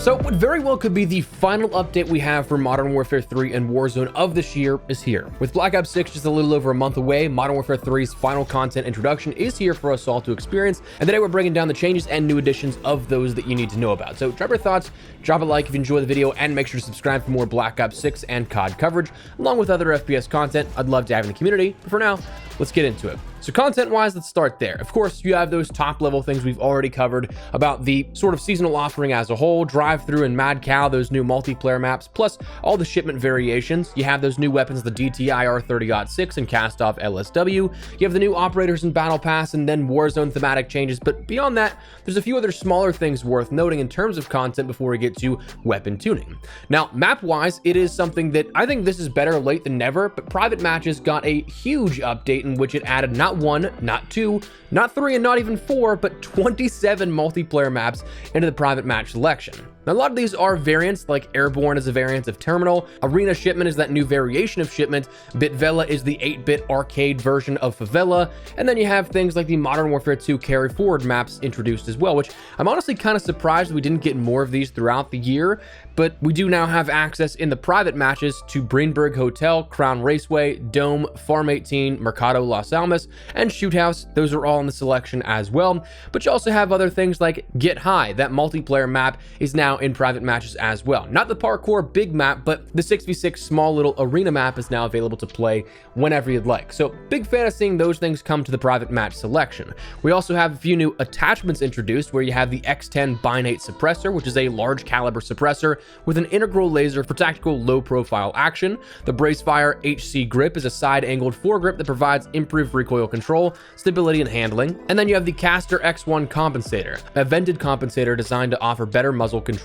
So what very well could be the final update we have for Modern Warfare 3 and Warzone of this year is here. With Black Ops 6 just a little over a month away, Modern Warfare 3's final content introduction is here for us all to experience, and today we're breaking down the changes and new additions of those that you need to know about. So drop your thoughts, drop a like if you enjoy the video, and make sure to subscribe for more Black Ops 6 and COD coverage, along with other FPS content I'd love to have in the community. But for now, let's get into it. So content-wise, let's start there. Of course, you have those top-level things we've already covered about the sort of seasonal offering as a whole, Drive-Thru and Mad Cow, those new multiplayer maps, plus all the shipment variations. You have those new weapons, the DTIR 30-06 and Cast-Off LSW. You have the new operators and Battle Pass, and then Warzone thematic changes. But beyond that, there's a few other smaller things worth noting in terms of content before we get to weapon tuning. Now, map-wise, it is something that I think this is better late than never, but Private Matches got a huge update in which it added not one, not two, not three, and not even four, but 27 multiplayer maps into the private match selection. Now, a lot of these are variants, like Airborne is a variant of Terminal, Arena Shipment is that new variation of Shipment, Bitvela is the 8-bit arcade version of Favela, and then you have things like the Modern Warfare 2 Carry Forward maps introduced as well, which I'm honestly kind of surprised we didn't get more of these throughout the year, but we do now have access in the private matches to Greenberg Hotel, Crown Raceway, Dome, Farm 18, Mercado Los Alamos, and Shoot House. Those are all in the selection as well, but you also have other things like Get High. That multiplayer map is now in private matches as well. Not the parkour big map, but the 6v6 small little arena map is now available to play whenever you'd like. So big fan of seeing those things come to the private match selection. We also have a few new attachments introduced where you have the X10 Binate Suppressor, which is a large caliber suppressor with an integral laser for tactical low profile action. The Bracefire HC Grip is a side angled foregrip that provides improved recoil control, stability, and handling. And then you have the Caster X1 Compensator, a vented compensator designed to offer better muzzle control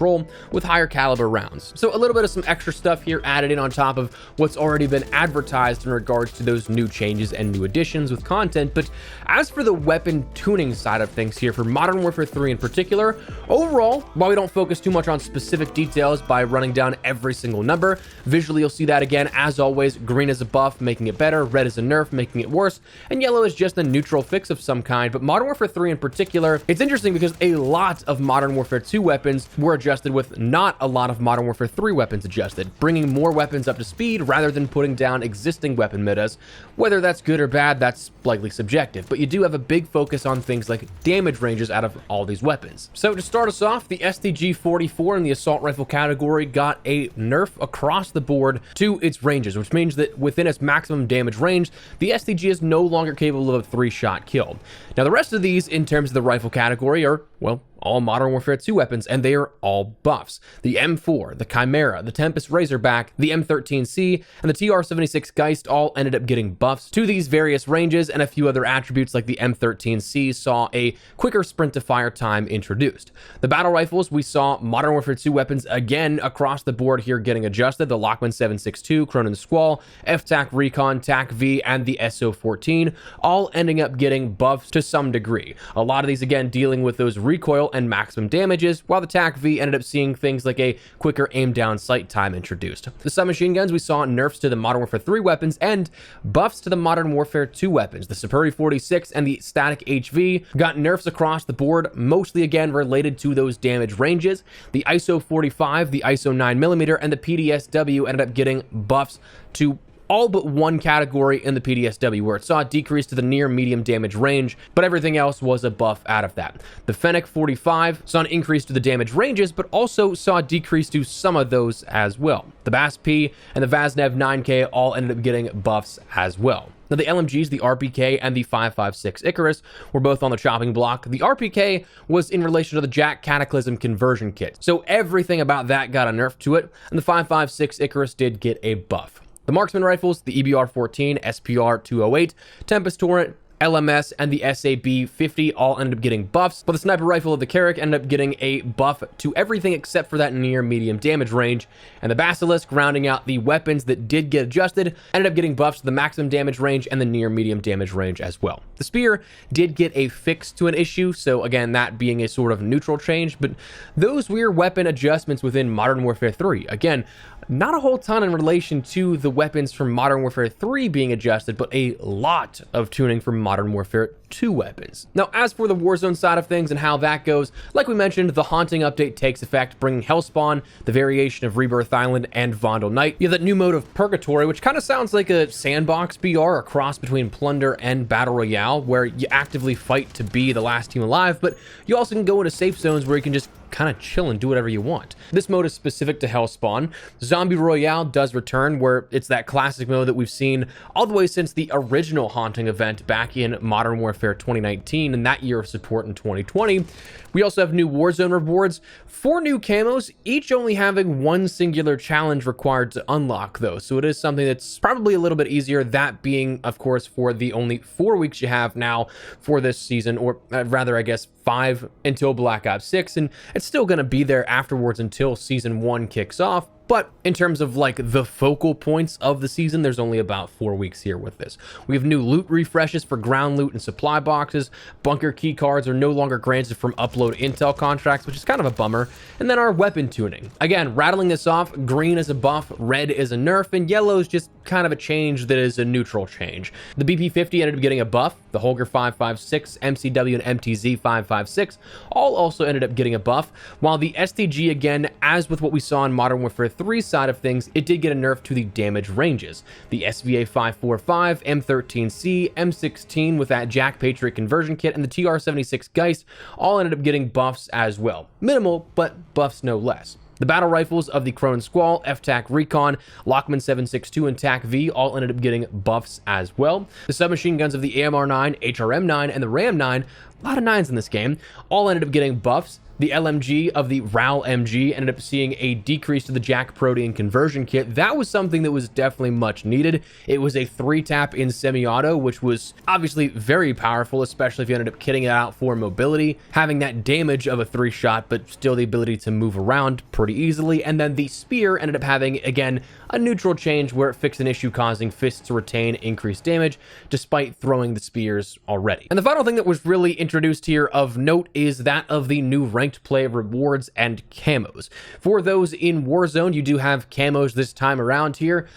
with higher caliber rounds. So a little bit of some extra stuff here added in on top of what's already been advertised in regards to those new changes and new additions with content. But as for the weapon tuning side of things here for Modern Warfare 3 in particular, overall, while we don't focus too much on specific details by running down every single number, visually you'll see that again, as always, green is a buff, making it better, red is a nerf, making it worse, and yellow is just a neutral fix of some kind. But Modern Warfare 3 in particular, it's interesting because a lot of Modern Warfare 2 weapons were adjusted with not a lot of Modern Warfare 3 weapons adjusted, bringing more weapons up to speed rather than putting down existing weapon metas. Whether that's good or bad, that's likely subjective, but you do have a big focus on things like damage ranges out of all these weapons. So to start us off, the STG-44 in the assault rifle category got a nerf across the board to its ranges, which means that within its maximum damage range, the STG is no longer capable of a 3-shot kill. Now, the rest of these in terms of the rifle category are, well, all Modern Warfare 2 weapons, and they are all buffs. The M4, the Chimera, the Tempest Razorback, the M13C, and the TR-76 Geist all ended up getting buffs to these various ranges, and a few other attributes like the M13C saw a quicker sprint to fire time introduced. The battle rifles, we saw Modern Warfare 2 weapons again across the board here getting adjusted. The Lockman 762, Cronin Squall, FTAC Recon, TAC V, and the SO14 all ending up getting buffs to some degree. A lot of these again dealing with those recoil and maximum damages, while the TAC V ended up seeing things like a quicker aim down sight time introduced. The submachine guns, we saw nerfs to the Modern Warfare 3 weapons and buffs to the Modern Warfare 2 weapons. The Superi 46 and the Static HV got nerfs across the board, mostly again related to those damage ranges. The ISO 45, the ISO 9mm, and the PDSW ended up getting buffs to all but one category in the PDSW, where it saw a decrease to the near medium damage range, but everything else was a buff out of that. The Fennec 45 saw an increase to the damage ranges, but also saw a decrease to some of those as well. The BAS-P and the Vaznev 9K all ended up getting buffs as well. Now, the LMGs, the RPK, and the 5.56 Icarus were both on the chopping block. The RPK was in relation to the Jack Cataclysm conversion kit, so everything about that got a nerf to it, and the 5.56 Icarus did get a buff. The marksman rifles, the EBR-14, SPR-208, Tempest Torrent, LMS, and the SAB-50 all ended up getting buffs, but the sniper rifle of the Carrack ended up getting a buff to everything except for that near medium damage range, and the Basilisk, rounding out the weapons that did get adjusted, ended up getting buffs to the maximum damage range and the near medium damage range as well. The Spear did get a fix to an issue, so again, that being a sort of neutral change, but those weird weapon adjustments within Modern Warfare 3, again, Not a whole ton in relation to the weapons from Modern Warfare 3 being adjusted, but a lot of tuning from Modern Warfare 2 weapons. Now, as for the Warzone side of things and how that goes, like we mentioned, the Haunting update takes effect, bringing Hellspawn, the variation of Rebirth Island, and Vondel Night. You have that new mode of Purgatory, which kind of sounds like a sandbox BR, a cross between Plunder and Battle Royale, where you actively fight to be the last team alive, but you also can go into safe zones where you can just kind of chill and do whatever you want. This mode is specific to Hellspawn. Zombie Royale does return, where it's that classic mode that we've seen all the way since the original Haunting event back in Modern Warfare 2019 and that year of support in 2020. We also have new Warzone rewards, 4 new camos, each only having one singular challenge required to unlock those. So it is something that's probably a little bit easier, that being, of course, for the only 4 weeks you have now for this season, or rather, I guess, 5 until Black Ops 6, and it's still going to be there afterwards until Season 1 kicks off. But in terms of like the focal points of the season, there's only about 4 weeks here with this. We have new loot refreshes for ground loot and supply boxes. Bunker key cards are no longer granted from upload intel contracts, which is kind of a bummer. And then our weapon tuning. Again, rattling this off, green is a buff, red is a nerf, and yellow is just kind of a change that is a neutral change. The BP50 ended up getting a buff. The Holger 556, MCW, and MTZ 556 all also ended up getting a buff, while the STG, again, as with what we saw in Modern Warfare 3 side of things, it did get a nerf to the damage ranges. The SVA 545, M13C, M16 with that Jack Patriot conversion kit, and the TR76 Geist all ended up getting buffs as well. Minimal, but buffs no less. The battle rifles of the Crone Squall, FTAC Recon, Lockman 762, and TAC V all ended up getting buffs as well. The submachine guns of the AMR9, HRM9, and the RAM9, a lot of 9s in this game, all ended up getting buffs. The LMG of the RAL MG ended up seeing a decrease to the Jack Protean conversion kit. That was something that was definitely much needed. It was a 3-tap in semi-auto, which was obviously very powerful, especially if you ended up kitting it out for mobility. Having that damage of a 3-shot, but still the ability to move around pretty easily. And then the Spear ended up having, again, a neutral change where it fixed an issue causing fists to retain increased damage, despite throwing the spears already. And the final thing that was really introduced here of note is that of the new ranked play rewards and camos. For those in Warzone, you do have camos this time around here.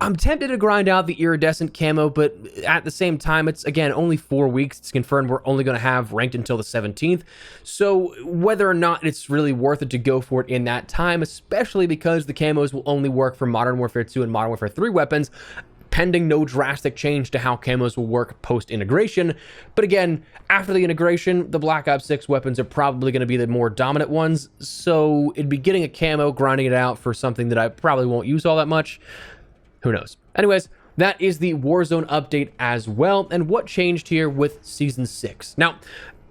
I'm tempted to grind out the iridescent camo, but at the same time, it's, again, only 4 weeks. It's confirmed we're only going to have ranked until the 17th. So whether or not it's really worth it to go for it in that time, especially because the camos will only work for Modern Warfare 2 and Modern Warfare 3 weapons, pending no drastic change to how camos will work post-integration. But again, after the integration, the Black Ops 6 weapons are probably going to be the more dominant ones, so it'd be getting a camo, grinding it out for something that I probably won't use all that much. Who knows? Anyways, that is the Warzone update as well, and what changed here with Season 6. Now,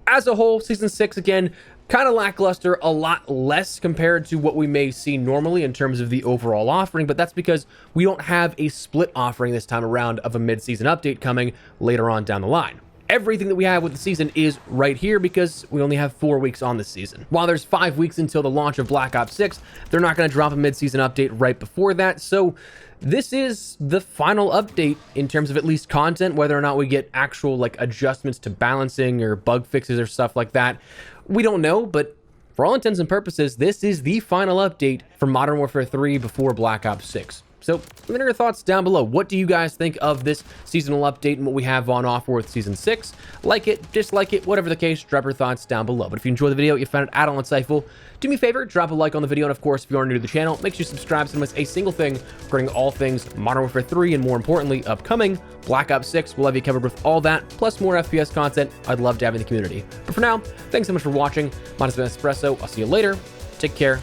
as a whole, Season 6, again, kind of lackluster, a lot less compared to what we may see normally in terms of the overall offering, but that's because we don't have a split offering this time around of a mid-season update coming later on down the line. Everything that we have with the season is right here because we only have 4 weeks on this season. While there's 5 weeks until the launch of Black Ops 6, they're not going to drop a mid-season update right before that, so this is the final update in terms of at least content. Whether or not we get actual like adjustments to balancing or bug fixes or stuff like that, we don't know, but for all intents and purposes, this is the final update for Modern Warfare 3 before Black Ops 6. So let me know your thoughts down below. What do you guys think of this seasonal update and what we have on offer with Season 6? Like it, dislike it, whatever the case, drop your thoughts down below. But if you enjoyed the video, you found it add-on insightful, do me a favor, drop a like on the video. And of course, if you are new to the channel, make sure you subscribe so you don't miss a single thing regarding all things Modern Warfare 3 and more importantly, upcoming Black Ops 6. We'll have you covered with all that, plus more FPS content I'd love to have in the community. But for now, thanks so much for watching. My name has been Espresso. I'll see you later. Take care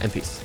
and peace.